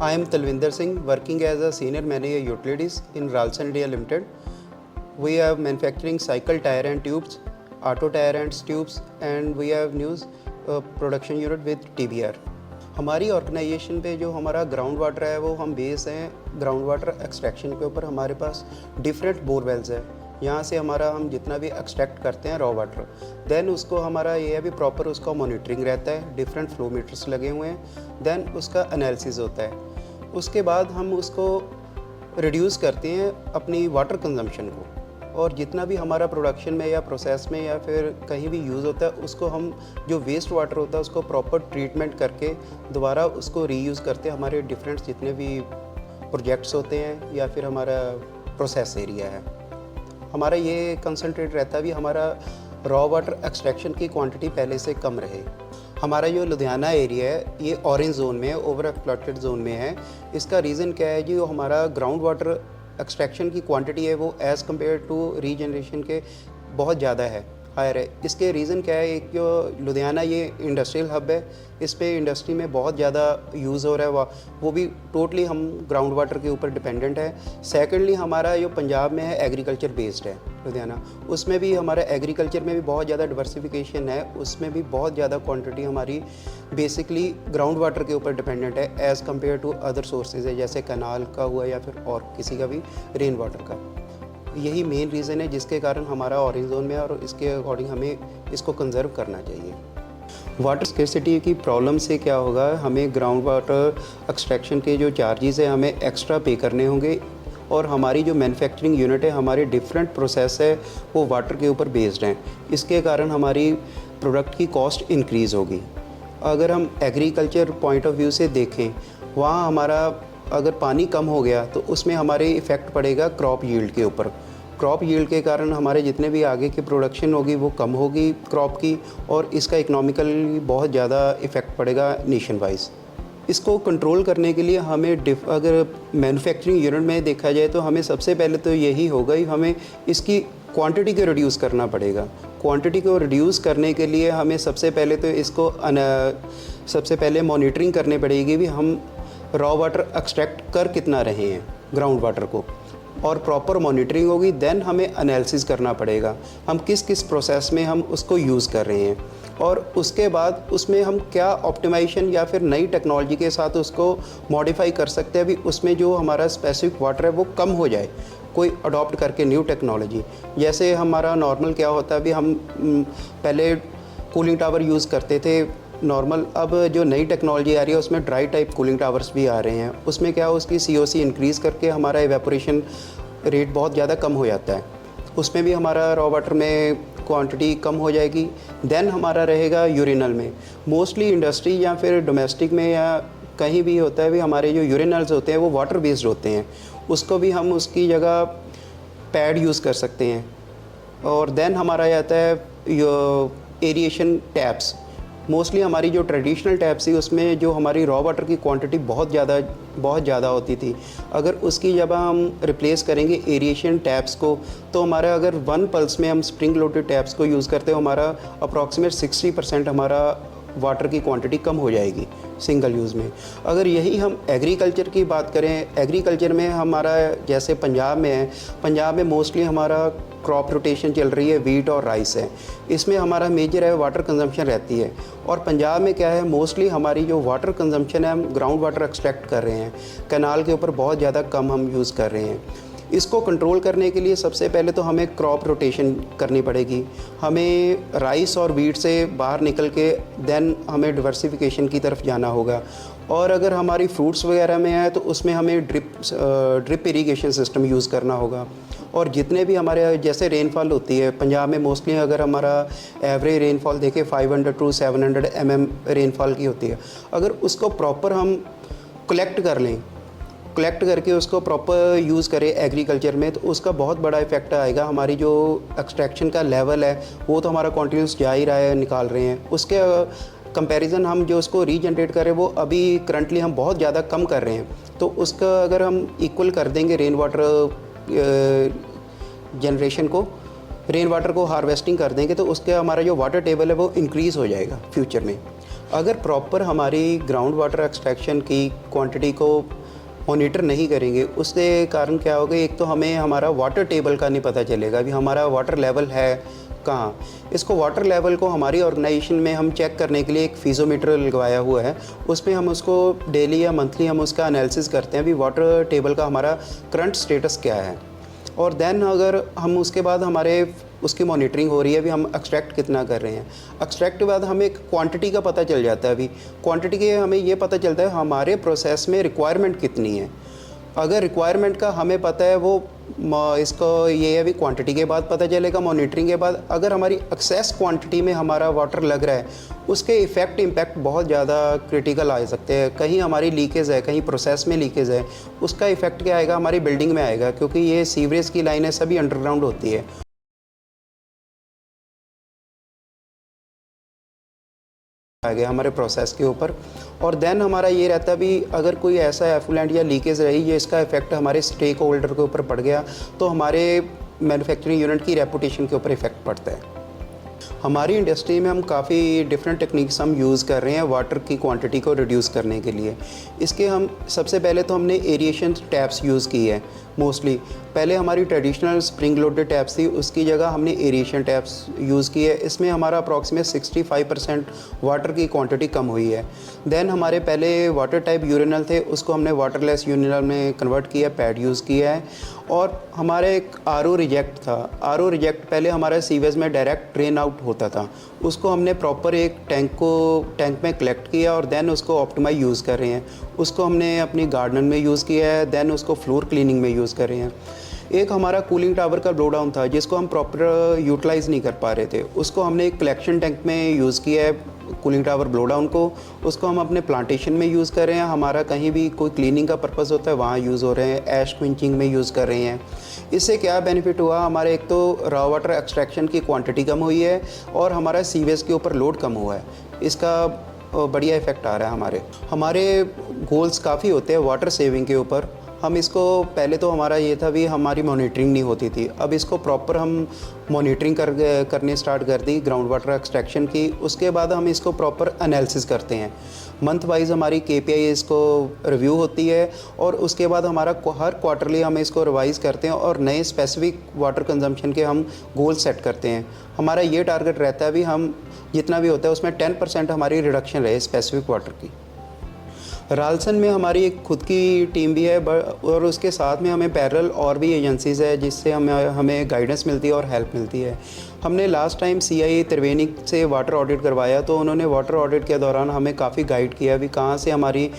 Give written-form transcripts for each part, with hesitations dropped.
I am Talvinder Singh, working as a senior manager utilities in Ralson India Limited. We are manufacturing cycle tire and tubes, auto tire and tubes, and we have new production unit with TBR. हमारी organisation पे जो हमारा ground water है वो हम base हैं ground water extraction के ऊपर। हमारे पास डिफरेंट बोरवेल्स है, यहाँ से हमारा हम जितना भी एक्सट्रैक्ट करते हैं रॉ वाटर, देन उसको हमारा ये है भी प्रॉपर उसका मॉनिटरिंग रहता है, डिफरेंट फ्लो मीटर्स लगे हुए हैं, देन उसका एनालिसिस होता है। उसके बाद हम उसको रिड्यूस करते हैं अपनी वाटर कंजम्पशन को, और जितना भी हमारा प्रोडक्शन में या प्रोसेस में या फिर कहीं भी यूज़ होता है उसको हम जो वेस्ट वाटर होता है उसको प्रॉपर ट्रीटमेंट करके दोबारा उसको रीयूज़ करते हैं। हमारे डिफरेंट जितने भी प्रोजेक्ट्स होते हैं या फिर हमारा प्रोसेस एरिया है, हमारा ये कंसंट्रेट रहता है भी हमारा रॉ वाटर एक्सट्रैक्शन की क्वांटिटी पहले से कम रहे। हमारा जो लुधियाना एरिया है ये ऑरेंज जोन में है, ओवर एक्सप्लॉटेड जोन में है। इसका रीज़न क्या है जी, जो हमारा ग्राउंड वाटर एक्सट्रैक्शन की क्वांटिटी है वो एज़ कम्पेयर टू रीजनरेशन के बहुत ज़्यादा है, हायर है। इसके रीज़न क्या है, एक जो लुधियाना ये इंडस्ट्रियल हब है, इस पे इंडस्ट्री में बहुत ज़्यादा यूज़ हो रहा है, वो भी टोटली हम ग्राउंड वाटर के ऊपर डिपेंडेंट है। सेकेंडली हमारा जो पंजाब में है एग्रीकल्चर बेस्ड है लुधियाना, उसमें भी हमारा एग्रीकल्चर में भी बहुत ज़्यादा डिवर्सिफिकेशन है, उसमें भी बहुत ज़्यादा क्वांटिटी हमारी बेसिकली ग्राउंड वाटर के ऊपर डिपेंडेंट है as compare to other sources है, जैसे कैनाल का हुआ या फिर और किसी का भी रेन वाटर का। यही मेन रीज़न है जिसके कारण हमारा ऑरेंज जोन में, और इसके अकॉर्डिंग हमें इसको कंजर्व करना चाहिए। वाटर स्केर्सिटी की प्रॉब्लम से क्या होगा, हमें ग्राउंड वाटर एक्सट्रैक्शन के जो चार्जेस हैं हमें एक्स्ट्रा पे करने होंगे, और हमारी जो मैन्युफैक्चरिंग यूनिट है, हमारे डिफरेंट प्रोसेस है वो वाटर के ऊपर बेस्ड हैं। इसके कारण हमारी प्रोडक्ट की कॉस्ट इंक्रीज़ होगी। अगर हम एग्रीकल्चर पॉइंट ऑफ व्यू से देखें, वहाँ हमारा अगर पानी कम हो गया तो उसमें हमारे इफ़ेक्ट पड़ेगा क्रॉप यील्ड के ऊपर। क्रॉप यील्ड के कारण हमारे जितने भी आगे की प्रोडक्शन होगी वो कम होगी क्रॉप की, और इसका इकोनॉमिकली बहुत ज़्यादा इफ़ेक्ट पड़ेगा नेशन वाइज। इसको कंट्रोल करने के लिए हमें अगर मैन्युफैक्चरिंग यूनिट में देखा जाए तो हमें सबसे पहले तो यही होगा ही, हमें इसकी क्वांटिटी को रिड्यूस करना पड़ेगा। क्वांटिटी को रिड्यूस करने के लिए हमें सबसे पहले तो इसको सबसे पहले मॉनिटरिंग करनी पड़ेगी भी हम रॉ वाटर एक्सट्रैक्ट कर कितना रहे हैं ग्राउंड वाटर को, और प्रॉपर मॉनिटरिंग होगी। देन हमें एनालिसिस करना पड़ेगा हम किस किस प्रोसेस में हम उसको यूज़ कर रहे हैं, और उसके बाद उसमें हम क्या ऑप्टिमाइजेशन या फिर नई टेक्नोलॉजी के साथ उसको मॉडिफाई कर सकते हैं भी उसमें जो हमारा स्पेसिफिक वाटर है वो कम हो जाए, कोई अडॉप्ट करके न्यू टेक्नोलॉजी। जैसे हमारा नॉर्मल क्या होता है भी हम पहले कूलिंग टावर यूज़ करते थे नॉर्मल, अब जो नई टेक्नोलॉजी आ रही है उसमें ड्राई टाइप कूलिंग टावर्स भी आ रहे हैं। उसमें क्या उसकी COC इंक्रीज़ करके हमारा एवेपोरेशन रेट बहुत ज़्यादा कम हो जाता है, उसमें भी हमारा रॉ वाटर में क्वांटिटी कम हो जाएगी। देन हमारा रहेगा यूरिनल में, मोस्टली इंडस्ट्री या फिर डोमेस्टिक में या कहीं भी होता है भी हमारे जो यूरिनल्स होते हैं वो वाटर बेस्ड होते हैं, उसको भी हम उसकी जगह पैड यूज़ कर सकते हैं। और देन हमारा आता है एरिएशन टैप्स। मोस्टली हमारी जो ट्रेडिशनल टैप्स थी उसमें जो हमारी रॉ वाटर की क्वांटिटी बहुत ज़्यादा होती थी, अगर उसकी जब हम रिप्लेस करेंगे एरिएशन टैप्स को, तो हमारा अगर 1 पल्स में हम स्प्रिंग लोडेड टैप्स को यूज़ करते हो, हमारा अप्रॉक्सीमेट 60% हमारा वाटर की क्वांटिटी कम हो जाएगी सिंगल यूज़ में। अगर यही हम एग्रीकल्चर की बात करें, एग्रीकल्चर में हमारा जैसे पंजाब में है, पंजाब में मोस्टली हमारा क्रॉप रोटेशन चल रही है, वीट और राइस है, इसमें हमारा मेजर है वाटर कंजम्पशन रहती है। और पंजाब में क्या है, मोस्टली हमारी जो वाटर कंजम्पशन है हम ग्राउंड वाटर एक्सट्रैक्ट कर रहे हैं, कैनाल के ऊपर बहुत ज़्यादा कम हम यूज़ कर रहे हैं। इसको कंट्रोल करने के लिए सबसे पहले तो हमें क्रॉप रोटेशन करनी पड़ेगी, हमें राइस और वीट से बाहर निकल के देन हमें डिवर्सिफिकेशन की तरफ जाना होगा। और अगर हमारी फ्रूट्स वगैरह में है तो उसमें हमें ड्रिप इरिगेशन सिस्टम यूज़ करना होगा। और जितने भी हमारे जैसे रेनफॉल होती है पंजाब में, मोस्टली अगर हमारा एवरेज रेनफॉल देखें 500 to 700 mm रेनफॉल की होती है, अगर उसको प्रॉपर हम कलेक्ट कर लें, कलेक्ट करके उसको प्रॉपर यूज़ करें एग्रीकल्चर में, तो उसका बहुत बड़ा इफेक्ट आएगा। हमारी जो एक्सट्रैक्शन का लेवल है वो तो हमारा कॉन्टीन्यूस जा ही रहा है, निकाल रहे हैं, उसके कंपैरिजन हम जो उसको रीजनरेट करें वो अभी करंटली हम बहुत ज़्यादा कम कर रहे हैं। तो उसका अगर हम इक्वल कर देंगे रेन वाटर जनरेशन को, रेन वाटर को हार्वेस्टिंग कर देंगे, तो उसके हमारा जो वाटर टेबल है वो इंक्रीज़ हो जाएगा फ्यूचर में। अगर प्रॉपर हमारी ग्राउंड वाटर एक्सट्रैक्शन की क्वांटिटी को मॉनिटर नहीं करेंगे, उसके कारण क्या होगा, एक तो हमें हमारा वाटर टेबल का नहीं पता चलेगा अभी हमारा वाटर लेवल है कहाँ। इसको वाटर लेवल को हमारी ऑर्गेनाइजेशन में हम चेक करने के लिए एक फीज़ोमीटर लगवाया हुआ है, उसमें हम उसको डेली या मंथली हम उसका एनालिसिस करते हैं अभी वाटर टेबल का हमारा करंट स्टेटस क्या है। और देन अगर हम उसके बाद हमारे उसकी मॉनिटरिंग हो रही है, अभी हम एक्सट्रैक्ट कितना कर रहे हैं, एक्सट्रैक्ट के बाद हमें एक क्वांटिटी का पता चल जाता है। अभी क्वांटिटी के हमें ये पता चलता है हमारे प्रोसेस में रिक्वायरमेंट कितनी है। अगर रिक्वायरमेंट का हमें पता है वो इसको ये है, अभी क्वांटिटी के बाद पता चलेगा, मॉनिटरिंग के बाद। अगर हमारी एक्सेस क्वांटिटी में हमारा वाटर लग रहा है, उसके इम्पैक्ट बहुत ज़्यादा क्रिटिकल आ सकते हैं। कहीं हमारी लीकेज है, कहीं प्रोसेस में लीकेज है, उसका इफ़ेक्ट क्या आएगा, हमारी बिल्डिंग में आएगा, क्योंकि ये सीवरेज की लाइनें सभी अंडरग्राउंड होती है। आ गया हमारे प्रोसेस के ऊपर। और देन हमारा ये रहता भी, अगर कोई ऐसा एफुलेंट या लीकेज रही है इसका इफेक्ट हमारे स्टेक होल्डर के ऊपर पड़ गया, तो हमारे मैन्युफैक्चरिंग यूनिट की रेपुटेशन के ऊपर इफेक्ट पड़ता है। हमारी इंडस्ट्री में हम काफ़ी डिफरेंट टेक्निक्स हम यूज़ कर रहे हैं वाटर की क्वांटिटी को रिड्यूस करने के लिए। इसके हम सबसे पहले तो हमने एरिएशन टैप्स यूज़ की है मोस्टली। पहले हमारी ट्रेडिशनल स्प्रिंग लोडेड टैप्स थी, उसकी जगह हमने एरिएशन टैप्स यूज़ की है। इसमें हमारा अप्रॉक्सीमेट 65% वाटर की क्वांटिटी कम हुई है। देन हमारे पहले वाटर टाइप यूरिनल थे, उसको हमने वाटरलेस यूरिनल में कन्वर्ट किया, पैड यूज़ किया है। और हमारे एक आरओ रिजेक्ट था, आरओ रिजेक्ट पहले हमारे सीवेज में डायरेक्ट ड्रेन आउट होता था, उसको हमने प्रॉपर एक टैंक में कलेक्ट किया और देन उसको ऑप्टिमाइज यूज़ कर रहे हैं। उसको हमने अपनी गार्डन में यूज़ किया है, देन उसको फ्लोर क्लीनिंग में यूज़ कर रहे हैं। एक हमारा कूलिंग टावर का ब्लो डाउन था जिसको हम प्रॉपर यूटिलाइज़ नहीं कर पा रहे थे, उसको हमने एक कलेक्शन टैंक में यूज़ किया है कूलिंग टावर ब्लो डाउन को। उसको हम अपने प्लांटेशन में यूज़ कर रहे हैं, हमारा कहीं भी कोई क्लीनिंग का पर्पस होता है वहाँ यूज़ हो रहे हैं, ऐश क्विंचिंग में यूज़ कर रहे हैं। इससे क्या बेनिफिट हुआ, हमारे एक तो रॉ वाटर एक्सट्रैक्शन की क्वांटिटी कम हुई है और हमारा सीवेज के ऊपर लोड कम हुआ है, इसका बढ़िया इफ़ेक्ट आ रहा है। हमारे गोल्स काफ़ी होते हैं वाटर सेविंग के ऊपर। हम इसको पहले तो हमारा ये था भी हमारी मॉनिटरिंग नहीं होती थी, अब इसको प्रॉपर हम मॉनिटरिंग करने स्टार्ट कर दी ग्राउंड वाटर एक्सट्रैक्शन की। उसके बाद हम इसको प्रॉपर एनालिसिस करते हैं, मंथ वाइज हमारी KPI इसको रिव्यू होती है और उसके बाद हमारा हर क्वार्टरली हम इसको रिवाइज़ करते हैं और नए स्पेसिफिक वाटर कंजम्पशन के हम गोल सेट करते हैं। हमारा ये टारगेट रहता है भी हम जितना भी होता है उसमें 10% हमारी रिडक्शन रहे स्पेसिफिक वाटर की। रालसन में हमारी एक खुद की टीम भी है और उसके साथ में हमें पैरेलल और भी एजेंसीज़ है जिससे हमें गाइडेंस मिलती है और हेल्प मिलती है। हमने लास्ट टाइम CII त्रिवेणी से वाटर ऑडिट करवाया, तो उन्होंने वाटर ऑडिट के दौरान हमें काफ़ी गाइड किया भी कहाँ से हमारी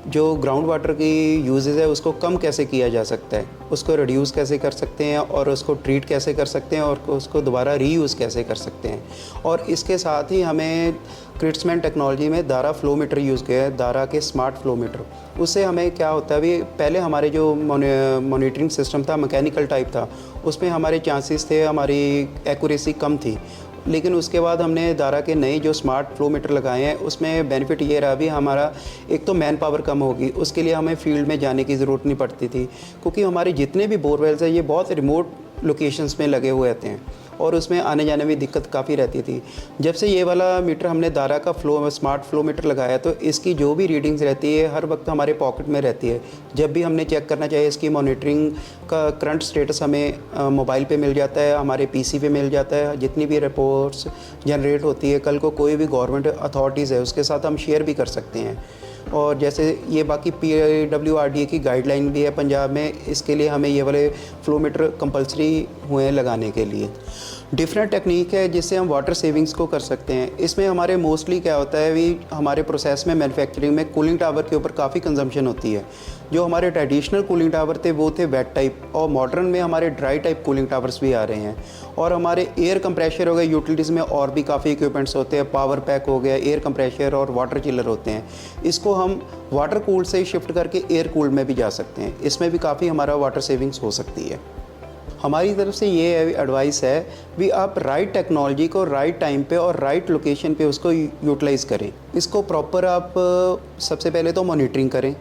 जो ग्राउंड वाटर की यूजेज है उसको कम कैसे किया जा सकता है, उसको रिड्यूस कैसे कर सकते हैं और उसको ट्रीट कैसे कर सकते हैं और उसको दोबारा रीयूज़ कैसे कर सकते हैं। और इसके साथ ही हमें क्रिट्समैन टेक्नोलॉजी में दारा फ्लो मीटर यूज़ किया है, दारा के स्मार्ट फ्लो मीटर। उससे हमें क्या होता है, अभी पहले हमारे जो मॉनिटरिंग सिस्टम था मैकेनिकल टाइप था, उसमें हमारे चांसेस थे, हमारी एक्यूरेसी कम थी। लेकिन उसके बाद हमने दारा के नए जो स्मार्ट फ्लो मीटर लगाए हैं उसमें बेनिफिट ये रहा भी हमारा एक तो मैन पावर कम होगी, उसके लिए हमें फील्ड में जाने की ज़रूरत नहीं पड़ती थी, क्योंकि हमारे जितने भी बोरवेल्स हैं ये बहुत रिमोट लोकेशंस में लगे हुए रहते हैं और उसमें आने जाने में दिक्कत काफ़ी रहती थी। जब से ये वाला मीटर हमने दारा का स्मार्ट फ्लो मीटर लगाया तो इसकी जो भी रीडिंग्स रहती है हर वक्त हमारे पॉकेट में रहती है। जब भी हमने चेक करना चाहिए इसकी मॉनिटरिंग का करंट स्टेटस हमें मोबाइल पे मिल जाता है, हमारे PC पे मिल जाता है। जितनी भी रिपोर्ट्स जनरेट होती है कल को कोई भी गवर्नमेंट अथॉरिटीज़ है उसके साथ हम शेयर भी कर सकते हैं। और जैसे ये बाकी PWRDA की गाइडलाइन भी है पंजाब में, इसके लिए हमें ये वाले फ्लो मीटर कंपलसरी हुए हैं लगाने के लिए। डिफरेंट टेक्निक है जिससे हम वाटर सेविंग्स को कर सकते हैं। इसमें हमारे मोस्टली क्या होता है भी हमारे प्रोसेस में मैन्युफैक्चरिंग में कूलिंग टावर के ऊपर काफ़ी कंजम्पशन होती है। जो हमारे ट्रेडिशनल कूलिंग टावर थे वो थे वेट टाइप, और मॉडर्न में हमारे ड्राई टाइप कूलिंग टावर्स भी आ रहे हैं। और हमारे एयर कंप्रेशर हो गए, यूटिलिटीज़ में और भी काफ़ी इक्विपमेंट्स होते हैं, पावर पैक हो गया, एयर कंप्रेशर और वाटर चिलर होते हैं। इसको हम वाटर कूल से शिफ्ट करके एयर कूल में भी जा सकते हैं, इसमें भी काफ़ी हमारा वाटर सेविंग्स हो सकती है। हमारी तरफ से ये एडवाइस है भी आप राइट टेक्नोलॉजी को राइट टाइम पे और राइट लोकेशन पे उसको यूटिलाइज़ करें। इसको प्रॉपर आप सबसे पहले तो मॉनिटरिंग करें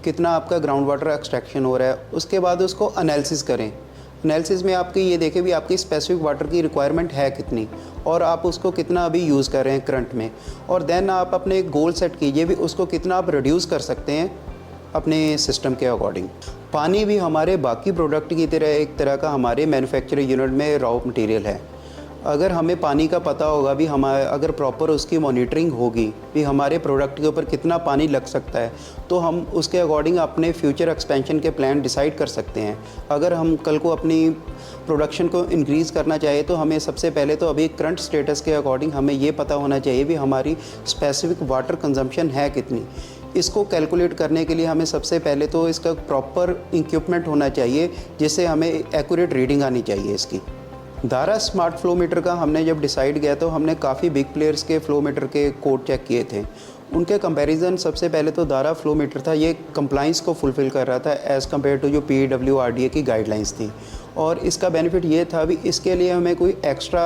कितना आपका ग्राउंड वाटर एक्सट्रैक्शन हो रहा है, उसके बाद उसको एनालिसिस करें। एनालिसिस में आपकी ये देखें भी आपकी स्पेसिफिक वाटर की रिक्वायरमेंट है कितनी और आप उसको कितना अभी यूज़ कर रहे हैं करंट में, और देन आप अपने गोल सेट कीजिए भी उसको कितना आप रिड्यूस कर सकते हैं अपने सिस्टम के अकॉर्डिंग। पानी भी हमारे बाकी प्रोडक्ट की तरह एक तरह का हमारे मैन्युफैक्चरिंग यूनिट में रॉ मटेरियल है। अगर हमें पानी का पता होगा भी हमारे अगर प्रॉपर उसकी मॉनिटरिंग होगी भी हमारे प्रोडक्ट के ऊपर कितना पानी लग सकता है, तो हम उसके अकॉर्डिंग अपने फ्यूचर एक्सपेंशन के प्लान डिसाइड कर सकते हैं। अगर हम कल को अपनी प्रोडक्शन को इंक्रीज़ करना चाहिए तो हमें सबसे पहले तो अभी करंट स्टेटस के अकॉर्डिंग हमें ये पता होना चाहिए भी हमारी स्पेसिफिक वाटर कंजम्पशन है कितनी। इसको कैलकुलेट करने के लिए हमें सबसे पहले तो इसका प्रॉपर इक्विपमेंट होना चाहिए जिससे हमें एक्यूरेट रीडिंग आनी चाहिए इसकी। दारा स्मार्ट फ्लो मीटर का हमने जब डिसाइड किया तो हमने काफ़ी बिग प्लेयर्स के फ्लो मीटर के कोड चेक किए थे। उनके कंपैरिजन सबसे पहले तो दारा फ्लो मीटर था, ये कंप्लाइंस को फुलफ़िल कर रहा था एज़ कम्पेयर टू जो PWRDA की गाइडलाइंस थी। और इसका बेनिफिट ये था भी इसके लिए हमें कोई एक्स्ट्रा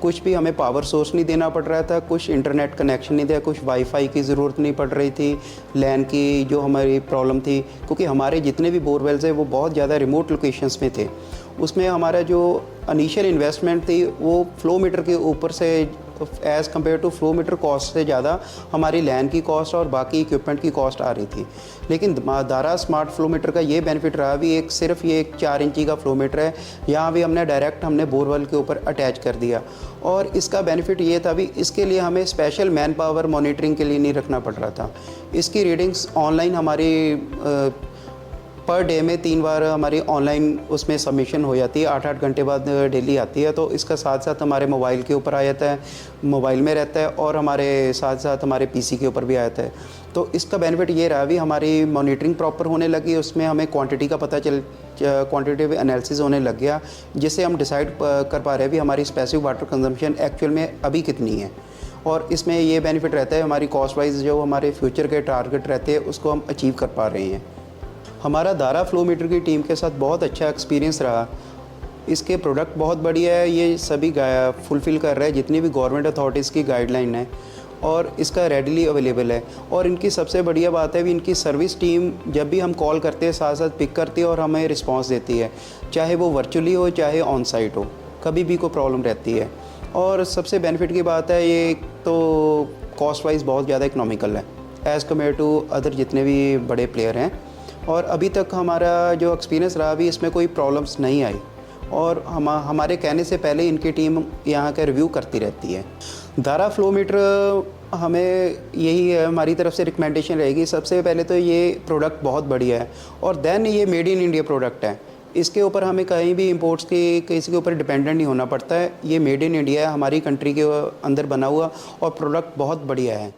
कुछ भी हमें पावर सोर्स नहीं देना पड़ रहा था, कुछ इंटरनेट कनेक्शन नहीं था, कुछ वाईफाई की ज़रूरत नहीं पड़ रही थी, लैन की जो हमारी प्रॉब्लम थी, क्योंकि हमारे जितने भी बोरवेल्स हैं वो बहुत ज़्यादा रिमोट लोकेशंस में थे। उसमें हमारा जो इनिशियल इन्वेस्टमेंट थी वो फ्लो मीटर के ऊपर से as compare to flow metre cost से ज़्यादा हमारी लैन की कॉस्ट और बाकी इक्विपमेंट की कॉस्ट आ रही थी। लेकिन दारा स्मार्ट फ्लो मीटर का ये बेनिफिट रहा भी एक सिर्फ ये एक 4 इंची का फ्लो मीटर है, यहाँ भी हमने डायरेक्ट हमने बोरवेल के ऊपर अटैच कर दिया। और इसका बेनिफिट ये था भी इसके लिए हमें स्पेशल मैन पावर मॉनिटरिंग के लिए नहीं रखना पड़ रहा था। इसकी रीडिंग्स ऑनलाइन हमारी पर डे में 3 बार हमारी ऑनलाइन उसमें सबमिशन हो जाती है, 8-8 घंटे बाद डेली आती है। तो इसका साथ साथ हमारे मोबाइल के ऊपर आ जाता है, मोबाइल में रहता है और हमारे साथ साथ हमारे पीसी के ऊपर भी आ जाता है। तो इसका बेनिफिट ये रहा भी हमारी मॉनिटरिंग प्रॉपर होने लगी, उसमें हमें क्वांटिटी का पता चल क्वांटिटेटिव एनालिसिस होने लग गया, जिससे हम डिसाइड कर पा रहे हैं भी हमारी स्पेसिफिक वाटर कंजम्पशन एक्चुअल में अभी कितनी है। और इसमें ये बेनिफिट रहता है हमारी कॉस्ट वाइज जो हमारे फ्यूचर के टारगेट रहते हैं उसको हम अचीव कर पा रहे हैं। हमारा दारा फ्लो मीटर की टीम के साथ बहुत अच्छा एक्सपीरियंस रहा। इसके प्रोडक्ट बहुत बढ़िया है, ये सभी फुलफ़िल कर रहा है जितनी भी गवर्नमेंट अथॉरिटीज़ की गाइडलाइन है और इसका रेडीली अवेलेबल है। और इनकी सबसे बढ़िया बात है भी इनकी सर्विस टीम जब भी हम कॉल करते हैं साथ साथ पिक करती है और हमें रिस्पांस देती है, चाहे वो वर्चुअली हो चाहे ऑन साइट हो, कभी भी कोई प्रॉब्लम रहती है। और सबसे बेनिफिट की बात है ये तो कॉस्ट वाइज बहुत ज़्यादा इकनॉमिकल है एज़ कम्पेयर टू अदर जितने भी बड़े प्लेयर हैं। और अभी तक हमारा जो एक्सपीरियंस रहा भी इसमें कोई प्रॉब्लम्स नहीं आई और हमारे कहने से पहले इनकी टीम यहाँ का रिव्यू करती रहती है। दारा फ्लो मीटर हमें यही है हमारी तरफ से रिकमेंडेशन रहेगी, सबसे पहले तो ये प्रोडक्ट बहुत बढ़िया है और देन ये मेड इन इंडिया प्रोडक्ट है। इसके ऊपर हमें कहीं भी इंपोर्ट्स की किसी के ऊपर डिपेंडेंट नहीं होना पड़ता है। ये मेड इन इंडिया है, हमारी कंट्री के अंदर बना हुआ और प्रोडक्ट बहुत बढ़िया है।